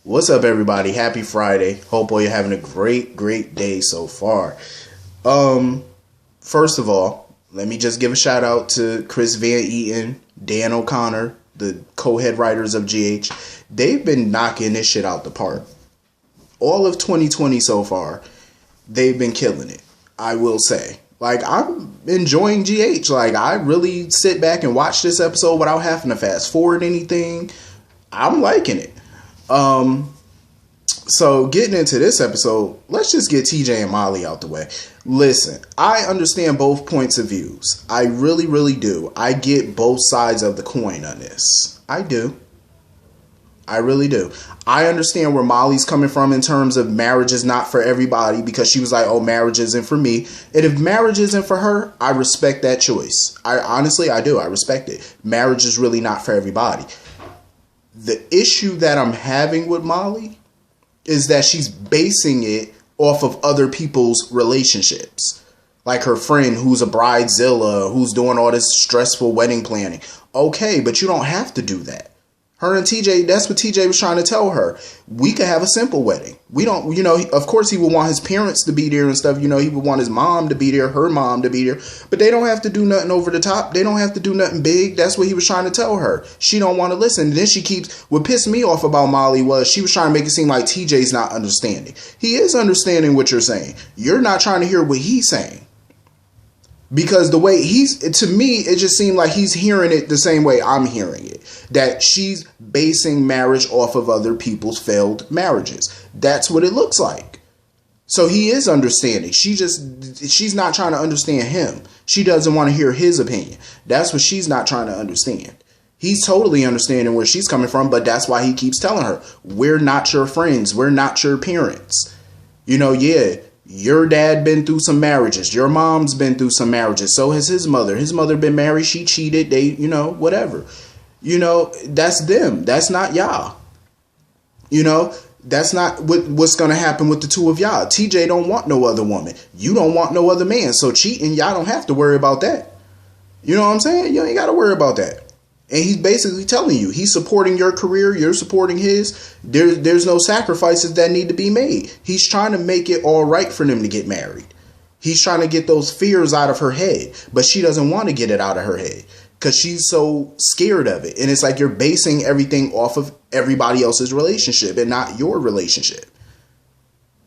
What's up, everybody? Happy Friday. Hope all you're having a great day so far. First of all, let me just give a shout out to Chris Van Eaton, Dan O'Connor, the co-head writers of GH. They've been knocking this shit out the park. All of 2020 so far, they've been killing it, I will say. Like, I'm enjoying GH. Like, I really sit back and watch this episode without having to fast forward anything. I'm liking it. So getting into this episode, let's just get TJ and Molly out the way. Listen, I understand both points of views. I really do. I get both sides of the coin on this. I do. I really do. I understand where Molly's coming from in terms of marriage is not for everybody, because she was like, oh, marriage isn't for me. And if marriage isn't for her, I respect that choice. I do. I respect it. Marriage is really not for everybody. The issue that I'm having with Molly is that she's basing it off of other people's relationships. Like her friend who's a bridezilla, who's doing all this stressful wedding planning. Okay, but you don't have to do that. Her and TJ, that's what TJ was trying to tell her. We could have a simple wedding. We don't, of course he would want his parents to be there and stuff. He would want his mom to be there, her mom to be there. But they don't have to do nothing over the top. They don't have to do nothing big. That's what he was trying to tell her. She don't want to listen. And then what pissed me off about Molly was she was trying to make it seem like TJ's not understanding. He is understanding what you're saying. You're not trying to hear what he's saying. Because the way to me, it just seemed like he's hearing it the same way I'm hearing it. That she's basing marriage off of other people's failed marriages. That's what it looks like. So he is understanding. She's not trying to understand him. She doesn't want to hear his opinion. That's what she's not trying to understand. He's totally understanding where she's coming from, but that's why he keeps telling her, we're not your friends. We're not your parents. Your dad been through some marriages. Your mom's been through some marriages. So has his mother. His mother been married. She cheated. They, whatever. That's them. That's not y'all. That's not what's going to happen with the two of y'all. TJ don't want no other woman. You don't want no other man. So cheating, y'all don't have to worry about that. You know what I'm saying? You ain't got to worry about that. And he's basically telling you, he's supporting your career, you're supporting his. There's no sacrifices that need to be made. He's trying to make it all right for them to get married. He's trying to get those fears out of her head, but she doesn't want to get it out of her head because she's so scared of it. And it's like you're basing everything off of everybody else's relationship and not your relationship.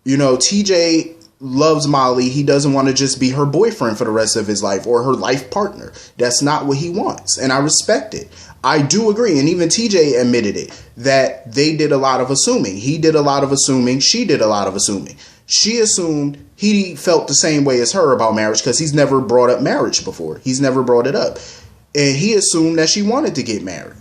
TJ loves Molly. He doesn't want to just be her boyfriend for the rest of his life or her life partner. That's not what he wants. And I respect it. I do agree. And even TJ admitted it, that they did a lot of assuming. He did a lot of assuming. She did a lot of assuming. She assumed he felt the same way as her about marriage because he's never brought up marriage before. He's never brought it up. And he assumed that she wanted to get married.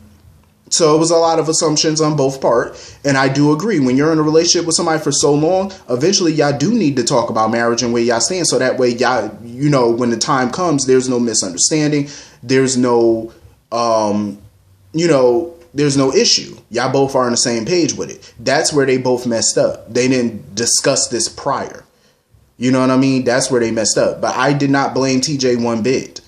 So it was a lot of assumptions on both parts. And I do agree. When you're in a relationship with somebody for so long, eventually y'all do need to talk about marriage and where y'all stand. So that way y'all, when the time comes, there's no misunderstanding. There's no, there's no issue. Y'all both are on the same page with it. That's where they both messed up. They didn't discuss this prior. You know what I mean? That's where they messed up. But I did not blame TJ one bit.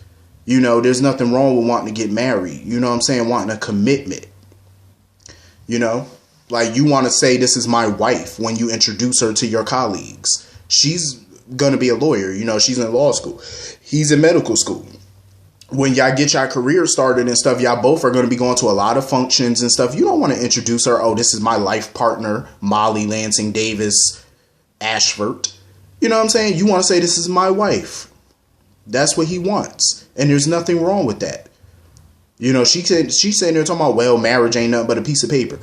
There's nothing wrong with wanting to get married. You know what I'm saying? Wanting a commitment. Like you want to say this is my wife when you introduce her to your colleagues. She's going to be a lawyer. She's in law school. He's in medical school. When y'all get your career started and stuff, y'all both are going to be going to a lot of functions and stuff. You don't want to introduce her. Oh, this is my life partner, Molly Lansing Davis Ashford. You know what I'm saying? You want to say this is my wife. That's what he wants. And there's nothing wrong with that. She's sitting there talking about, well, marriage ain't nothing but a piece of paper.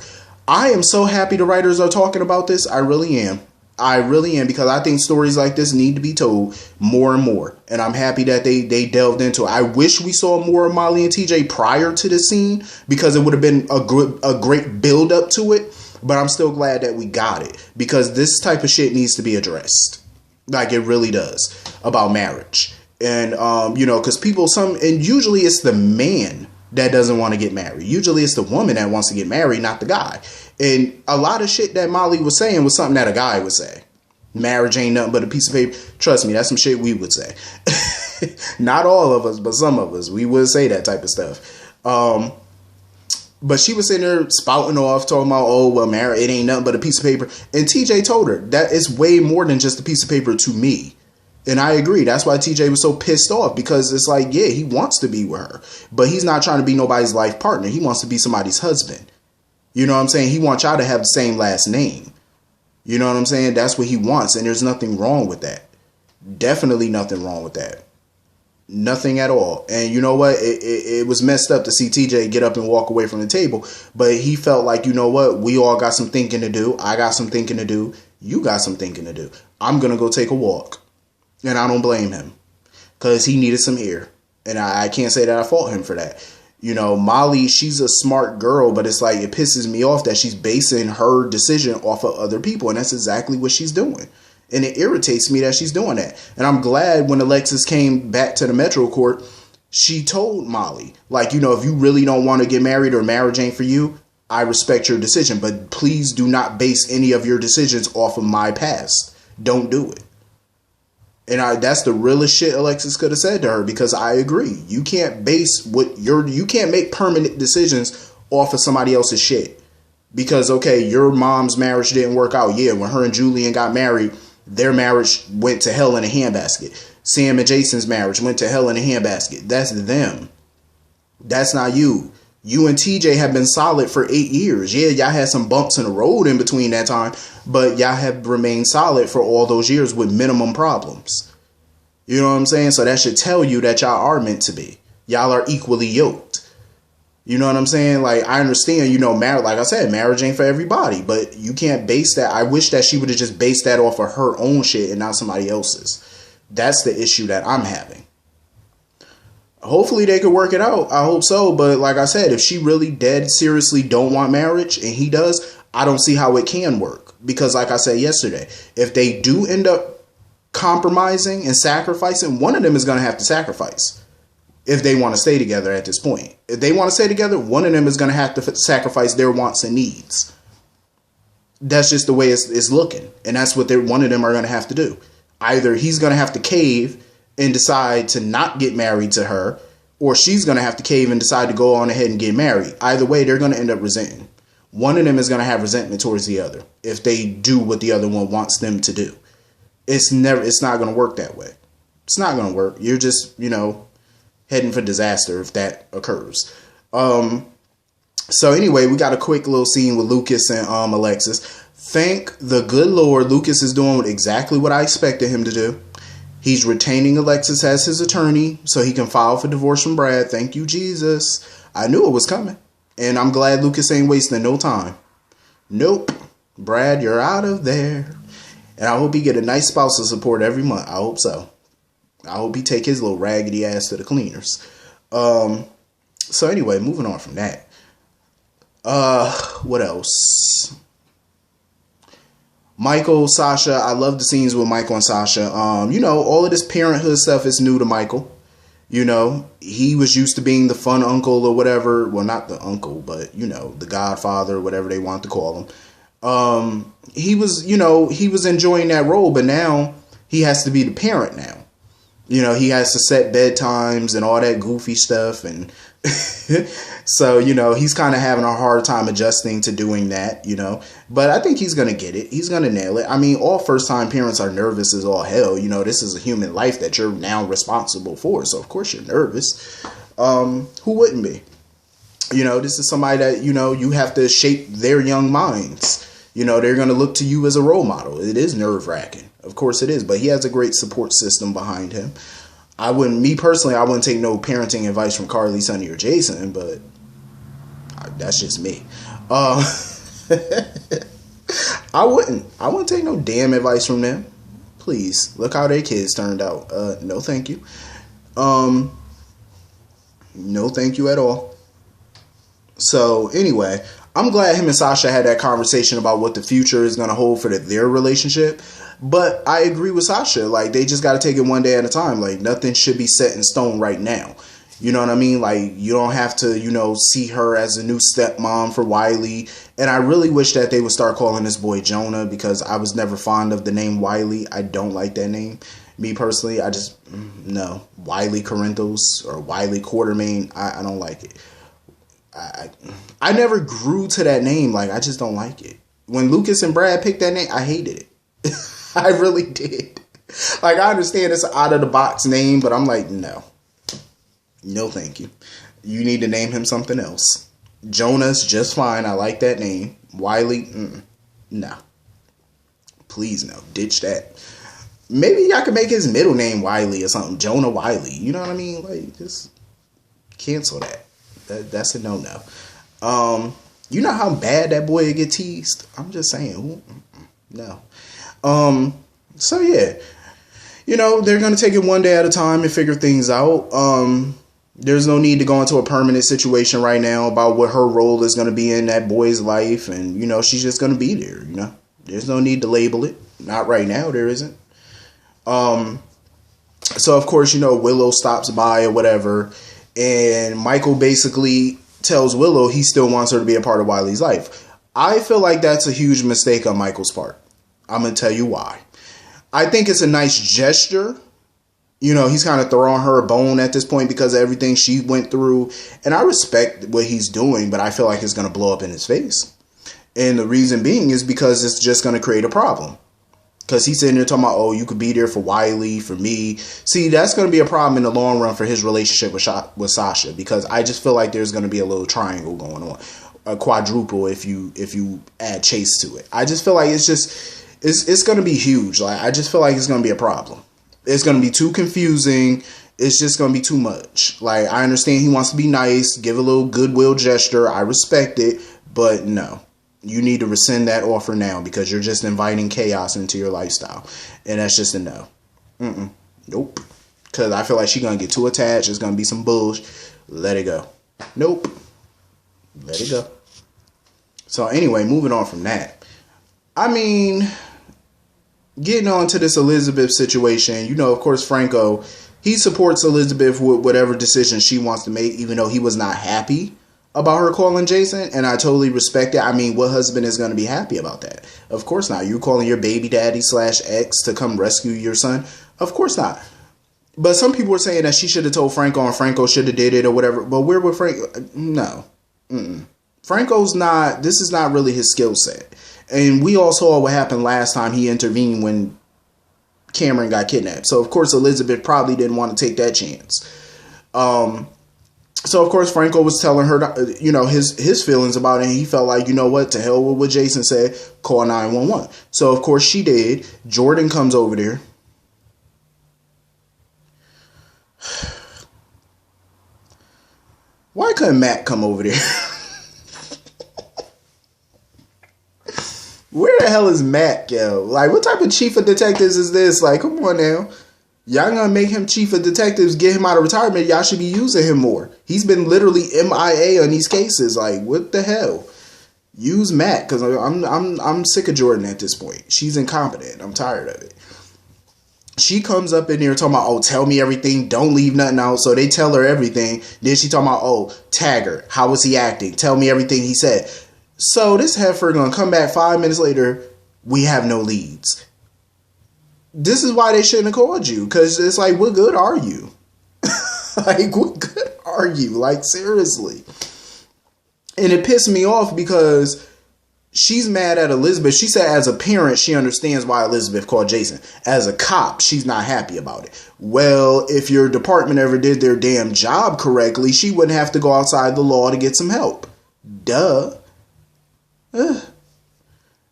I am so happy the writers are talking about this. I really am. Because I think stories like this need to be told more and more. And I'm happy that they delved into it. I wish we saw more of Molly and TJ prior to the scene because it would have been a great build up to it. But I'm still glad that we got it because this type of shit needs to be addressed. Like it really does about marriage. And, because and usually it's the man that doesn't want to get married. Usually it's the woman that wants to get married, not the guy. And a lot of shit that Molly was saying was something that a guy would say. Marriage ain't nothing but a piece of paper. Trust me, that's some shit we would say. Not all of us, but some of us. We would say that type of stuff. But she was sitting there spouting off, talking about, oh, well, marriage, it ain't nothing but a piece of paper. And TJ told her that it's way more than just a piece of paper to me. And I agree. That's why TJ was so pissed off, because it's like, yeah, he wants to be with her, but he's not trying to be nobody's life partner. He wants to be somebody's husband. You know what I'm saying? He wants y'all to have the same last name. You know what I'm saying? That's what he wants. And there's nothing wrong with that. Definitely nothing wrong with that. Nothing at all. And you know what? It was messed up to see TJ get up and walk away from the table. But he felt like, you know what? We all got some thinking to do. I got some thinking to do. You got some thinking to do. I'm going to go take a walk. And I don't blame him, because he needed some air. And I can't say that I fault him for that. You know, Molly, she's a smart girl, but it's like, it pisses me off that she's basing her decision off of other people. And that's exactly what she's doing. And it irritates me that she's doing that. And I'm glad when Alexis came back to the Metro Court, she told Molly, like, you know, if you really don't want to get married or marriage ain't for you, I respect your decision. But please do not base any of your decisions off of my past. Don't do it. And that's the realest shit Alexis could have said to her, because I agree. You can't base you can't make permanent decisions off of somebody else's shit. Because, okay, your mom's marriage didn't work out. Yeah, when her and Julian got married, their marriage went to hell in a handbasket. Sam and Jason's marriage went to hell in a handbasket. That's them. That's not you. You and TJ have been solid for 8 years. Yeah, y'all had some bumps in the road in between that time, but y'all have remained solid for all those years with minimum problems. You know what I'm saying? So that should tell you that y'all are meant to be. Y'all are equally yoked. You know what I'm saying? Like, I understand, you know, marriage, like I said, marriage ain't for everybody, but you can't base that. I wish that she would have just based that off of her own shit and not somebody else's. That's the issue that I'm having. Hopefully they could work it out. I hope so. But like I said, if she really dead seriously don't want marriage and he does, I don't see how it can work. Because like I said yesterday, if they do end up compromising and sacrificing, one of them is going to have to sacrifice if they want to stay together at this point. If they want to stay together, one of them is going to have to sacrifice their wants and needs. That's just the way it's looking. And that's what one of them are going to have to do. Either he's going to have to cave and decide to not get married to her, or she's going to have to cave and decide to go on ahead and get married. Either way, they're going to end up resenting. One of them is going to have resentment towards the other if they do what the other one wants them to do. It's not going to work that way. It's not going to work. You're just, you know, heading for disaster if that occurs. So anyway, we got a quick little scene with Lucas and Alexis. Thank the good Lord, Lucas is doing exactly what I expected him to do. He's retaining Alexis as his attorney so he can file for divorce from Brad. Thank you, Jesus. I knew it was coming. And I'm glad Lucas ain't wasting no time. Nope. Brad, you're out of there. And I hope he get a nice spousal support every month. I hope so. I hope he take his little raggedy ass to the cleaners. So anyway, moving on from that. What else? Michael, Sasha, I love the scenes with Michael and Sasha. You know, all of this parenthood stuff is new to Michael. You know, he was used to being the fun uncle or whatever. Well, not the uncle, but, you know, the godfather, whatever they want to call him. He was, you know, he was enjoying that role, but now he has to be the parent now. You know, he has to set bedtimes and all that goofy stuff. And so, you know, he's kind of having a hard time adjusting to doing that, you know. But I think he's going to get it. He's going to nail it. I mean, all first-time parents are nervous as all hell. You know, this is a human life that you're now responsible for. So, of course, you're nervous. Who wouldn't be? You know, this is somebody that, you know, you have to shape their young minds. You know, they're going to look to you as a role model. It is nerve-wracking. Of course it is. But he has a great support system behind him. Me personally, I wouldn't take no parenting advice from Carly, Sonny, or Jason, but that's just me. I wouldn't take no damn advice from them. Please, look how their kids turned out. No thank you. No thank you at all. So anyway, I'm glad him and Sasha had that conversation about what the future is going to hold for their relationship. But I agree with Sasha. Like, they just got to take it one day at a time. Like, nothing should be set in stone right now. You know what I mean? Like, you don't have to, you know, see her as a new stepmom for Wiley. And I really wish that they would start calling this boy Jonah, because I was never fond of the name Wiley. I don't like that name. Me personally, I just, no. Wiley Corinthos or Wiley Quartermain, I don't like it. I never grew to that name. Like, I just don't like it. When Lucas and Brad picked that name, I hated it. I really did. Like, I understand it's an out of the box name, but I'm like, no, thank you. You need to name him something else. Jonas, just fine. I like that name. Wiley, no. Please no. Ditch that. Maybe I could make his middle name Wiley or something. Jonah Wiley. You know what I mean? Like, just cancel that. That's a no-no. You know how bad that boy would get teased? I'm just saying. No. So, yeah. You know, they're going to take it one day at a time and figure things out. There's no need to go into a permanent situation right now about what her role is going to be in that boy's life. And, you know, she's just going to be there, you know. There's no need to label it. Not right now, there isn't. So, of course, you know, Willow stops by or whatever. And Michael basically tells Willow he still wants her to be a part of Wiley's life. I feel like that's a huge mistake on Michael's part. I'm going to tell you why. I think it's a nice gesture. You know, he's kind of throwing her a bone at this point because of everything she went through. And I respect what he's doing, but I feel like it's going to blow up in his face. And the reason being is because it's just going to create a problem. Because he's sitting there talking about, oh, you could be there for Wiley, for me. See, that's going to be a problem in the long run for his relationship with Sasha. Because I just feel like there's going to be a little triangle going on. A quadruple if you add Chase to it. I just feel like it's going to be huge. Like, I just feel like it's going to be a problem. It's going to be too confusing. It's just going to be too much. Like, I understand he wants to be nice, give a little goodwill gesture. I respect it. But no. You need to rescind that offer now because you're just inviting chaos into your lifestyle. And that's just a no. Nope. Because I feel like she's going to get too attached. It's going to be some bullshit. Let it go. Nope. Let it go. So anyway, moving on from that. I mean, getting on to this Elizabeth situation. You know, of course, Franco, he supports Elizabeth with whatever decision she wants to make, even though he was not happy about her calling Jason, and I totally respect it. I mean, what husband is going to be happy about that? Of course not. You calling your baby daddy /ex to come rescue your son? Of course not. But some people were saying that she should have told Franco and Franco should have did it or whatever. But where would Franco? No. Franco's not, this is not really his skill set. And we all saw what happened last time he intervened when Cameron got kidnapped. So, of course, Elizabeth probably didn't want to take that chance. So, of course, Franco was telling her, you know, his feelings about it. And he felt like, you know what, to hell with what Jason said, call 911. So, of course, she did. Jordan comes over there. Why couldn't Matt come over there? Where the hell is Matt, yo? Like, what type of chief of detectives is this? Like, come on now. Y'all gonna make him chief of detectives, get him out of retirement. Y'all should be using him more. He's been literally MIA on these cases. Like, what the hell? Use Matt, because I'm sick of Jordan at this point. She's incompetent. I'm tired of it. She comes up in here talking about, oh, tell me everything. Don't leave nothing out. So they tell her everything. Then she talking about, oh, tag her. How was he acting? Tell me everything he said. So this heifer gonna come back 5 minutes later. We have no leads. This is why they shouldn't have called you. Because it's like, what good are you? Like, what good are you? Like, seriously. And it pissed me off because she's mad at Elizabeth. She said as a parent, she understands why Elizabeth called Jason. As a cop, she's not happy about it. Well, if your department ever did their damn job correctly, she wouldn't have to go outside the law to get some help. Duh. Ugh.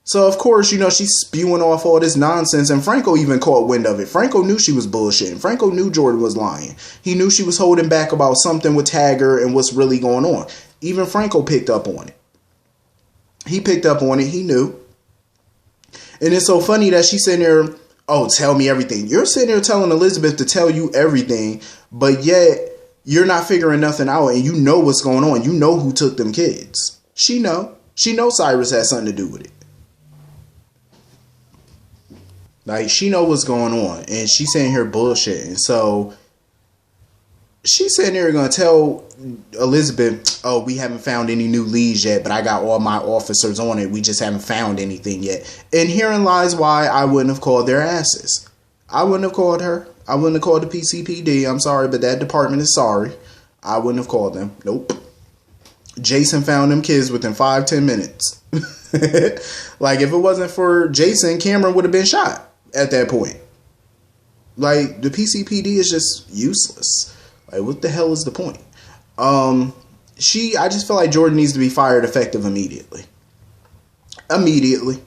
So, of course, you know, she's spewing off all this nonsense, and Franco even caught wind of it. Franco knew she was bullshitting. Franco knew Jordan was lying. He knew she was holding back about something with Tagger and what's really going on. Even Franco picked up on it. He picked up on it. He knew. And it's so funny that she's sitting there, oh, tell me everything. You're sitting there telling Elizabeth to tell you everything, but yet you're not figuring nothing out, and you know what's going on. You know who took them kids. She know. She knows Cyrus has something to do with it. Like, she know what's going on, and she's sitting here bullshitting. So she's sitting there going to tell Elizabeth, oh, we haven't found any new leads yet, but I got all my officers on it. We just haven't found anything yet. And herein lies why I wouldn't have called their asses. I wouldn't have called her. I wouldn't have called the PCPD. I'm sorry, but that department is sorry. I wouldn't have called them. Nope. Jason found them kids within 5-10 minutes. Like, if it wasn't for Jason, Cameron would have been shot at that point. Like, the PCPD is just useless. Like, what the hell is the point? I just feel like Jordan needs to be fired effective immediately. Immediately.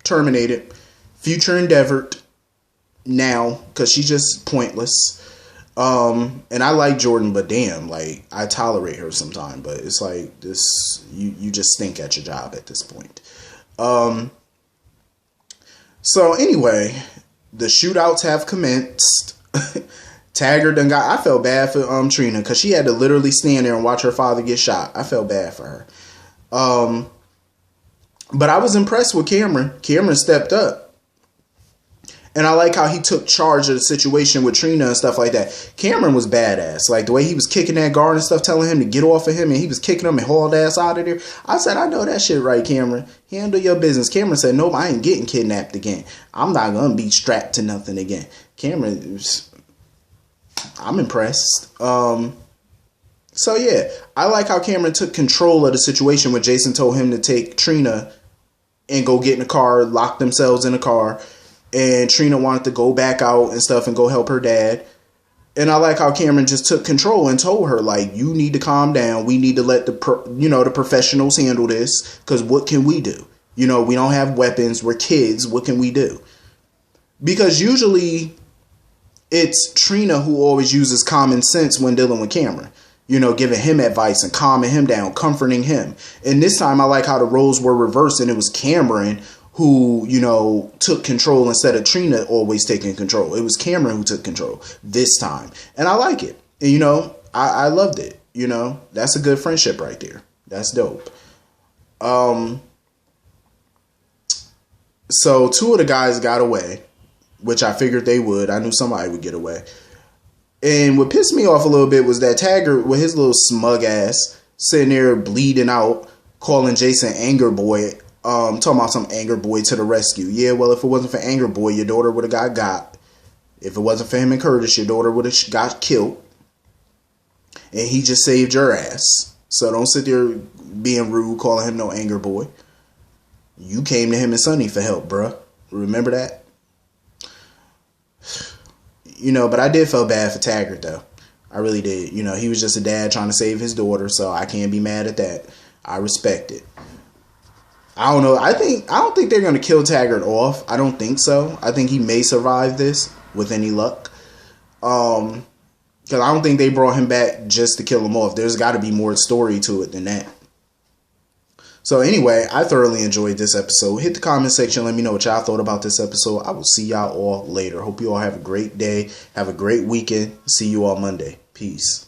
Terminated. Future endeavored. Now. Because she's just pointless. And I like Jordan, but damn, like, I tolerate her sometimes. But it's like, this, you just stink at your job at this point. So anyway, the shootouts have commenced. Taggart done got, I felt bad for Trina, because she had to literally stand there and watch her father get shot. I felt bad for her. But I was impressed with Cameron. Cameron stepped up. And I like how he took charge of the situation with Trina and stuff like that. Cameron was badass. Like, the way he was kicking that guard and stuff, telling him to get off of him, and he was kicking him and hauled ass out of there. I said, I know that shit right, Cameron. Handle your business. Cameron said, nope, I ain't getting kidnapped again. I'm not going to be strapped to nothing again. Cameron, I'm impressed. So, yeah. I like how Cameron took control of the situation when Jason told him to take Trina and go get in the car, lock themselves in the car. And Trina wanted to go back out and stuff and go help her dad. And I like how Cameron just took control and told her, like, you need to calm down. We need to let the professionals handle this. Because what can we do? We don't have weapons. We're kids. What can we do? Because usually it's Trina who always uses common sense when dealing with Cameron. Giving him advice and calming him down, comforting him. And this time I like how the roles were reversed and it was Cameron who, took control instead of Trina always taking control. It was Cameron who took control this time. And I like it. And, I loved it. That's a good friendship right there. That's dope. So 2 of the guys got away, which I figured they would. I knew somebody would get away. And what pissed me off a little bit was that Taggart, with his little smug ass, sitting there bleeding out, calling Jason Anger Boy. Talking about some Anger Boy to the rescue. Yeah, well, if it wasn't for Anger Boy, your daughter would have got. If it wasn't for him and Curtis, your daughter would have got killed. And he just saved your ass. So don't sit there being rude, calling him no Anger Boy. You came to him and Sonny for help, bruh. Remember that? But I did feel bad for Taggart, though. I really did. He was just a dad trying to save his daughter, so I can't be mad at that. I respect it. I don't know. I don't think they're going to kill Taggart off. I don't think so. I think he may survive this with any luck. Because I don't think they brought him back just to kill him off. There's got to be more story to it than that. So anyway, I thoroughly enjoyed this episode. Hit the comment section. Let me know what y'all thought about this episode. I will see y'all all later. Hope you all have a great day. Have a great weekend. See you all Monday. Peace.